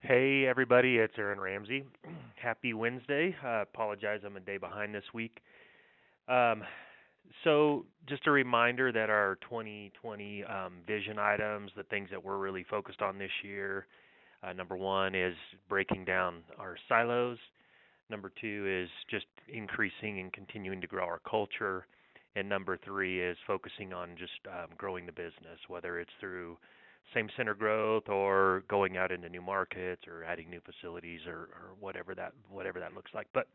Hey everybody, it's Aaron Ramsay. Happy Wednesday. Apologize, I'm a day behind this week. Um, so just a reminder that our 2020 vision items, the things that we're really focused on this year, number one is breaking down our silos. Number two is just increasing and continuing to grow our culture. And number three is focusing on just growing the business, whether it's through same center growth or going out into new markets or adding new facilities or whatever that looks like. But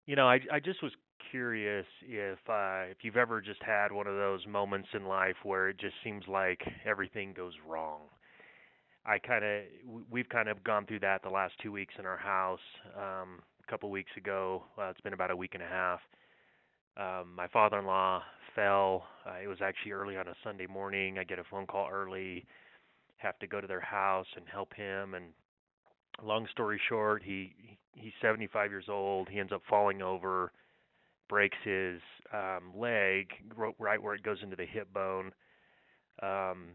I just was curious if you've ever just had one of those moments in life where it just seems like everything goes wrong. We've kind of gone through that the last 2 weeks in our house. A couple weeks ago, it's been about a week and a half. My father-in-law fell. It was actually early on a Sunday morning. I get a phone call early, have to go to their house and help him. And long story short, he's 75 years old. He ends up falling over, breaks his leg right where it goes into the hip bone. Um,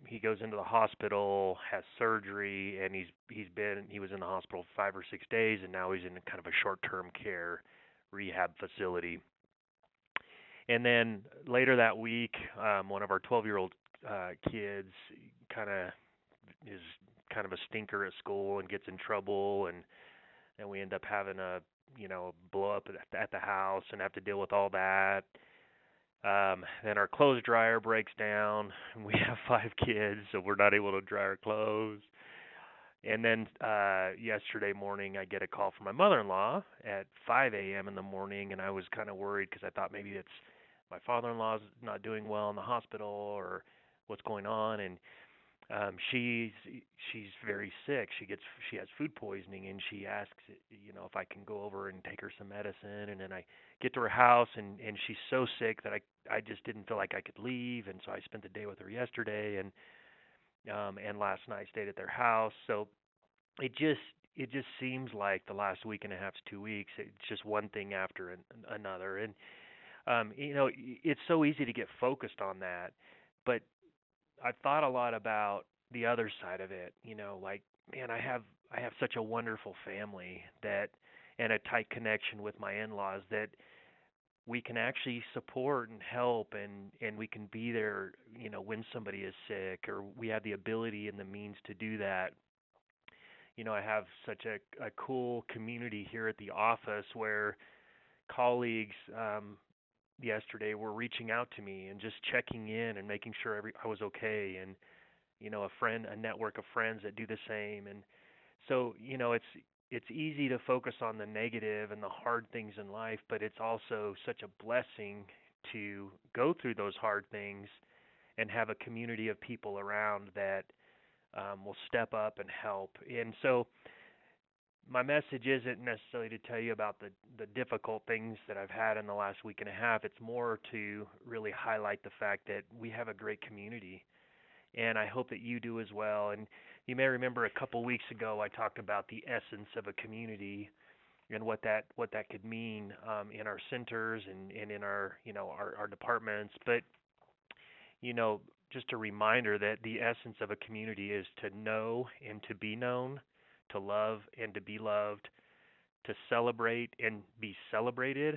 he goes into the hospital, has surgery, and he was in the hospital 5 or 6 days, and now he's in kind of a short-term care rehab facility. And then later that week, one of our 12-year-old kids kind of is kind of a stinker at school and gets in trouble, and we end up having a blow up at the house and have to deal with all that. Then our clothes dryer breaks down, and we have 5 kids, so we're not able to dry our clothes. And then yesterday morning, I get a call from my mother-in-law at 5 a.m. in the morning, and I was kind of worried because I thought maybe it's my father-in-law's not doing well in the hospital or what's going on. And she's very sick. She has food poisoning, and she asks if I can go over and take her some medicine. And then I get to her house, and she's so sick that I just didn't feel like I could leave, and so I spent the day with her yesterday, and last night stayed at their house. So it just it just seems like the last week and a half to 2 weeks, it's just one thing after another. And it's so easy to get focused on that, but I've thought a lot about the other side of it. Like, man, I have such a wonderful family that and a tight connection with my in-laws that we can actually support and help, and we can be there, when somebody is sick, or we have the ability and the means to do that. I have such a cool community here at the office where colleagues yesterday were reaching out to me and just checking in and making sure I was okay, and a network of friends that do the same. And so it's easy to focus on the negative and the hard things in life, but it's also such a blessing to go through those hard things and have a community of people around that will step up and help. And so my message isn't necessarily to tell you about the difficult things that I've had in the last week and a half. It's more to really highlight the fact that we have a great community, and I hope that you do as well. And you may remember a couple weeks ago I talked about the essence of a community and what that could mean in our centers and in our our departments. But you know, just a reminder that the essence of a community is to know and to be known, to love and to be loved, to celebrate and be celebrated,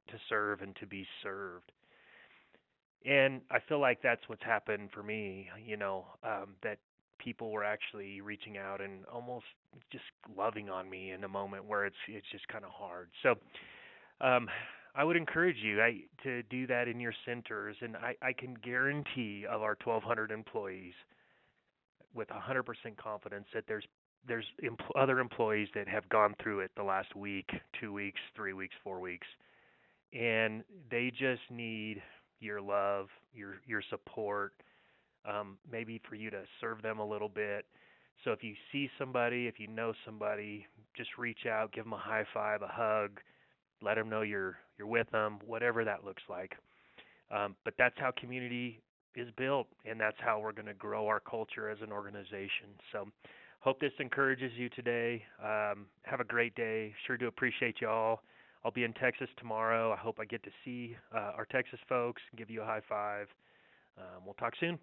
to serve and to be served. And I feel like that's what's happened for me, that people were actually reaching out and almost just loving on me in a moment where it's just kind of hard. So um, I would encourage you to do that in your centers, and I can guarantee of our 1,200 employees with 100% confidence that there's other employees that have gone through it the last week, 2 weeks, 3 weeks, 4 weeks, and they just need your love, your support, maybe for you to serve them a little bit. So if you see somebody, if you know somebody, just reach out, give them a high five, a hug, let them know you're with them, whatever that looks like. But that's how community is built, and that's how we're going to grow our culture as an organization. So, hope this encourages you today. Have a great day. Sure do appreciate you all. I'll be in Texas tomorrow. I hope I get to see our Texas folks and give you a high five. We'll talk soon.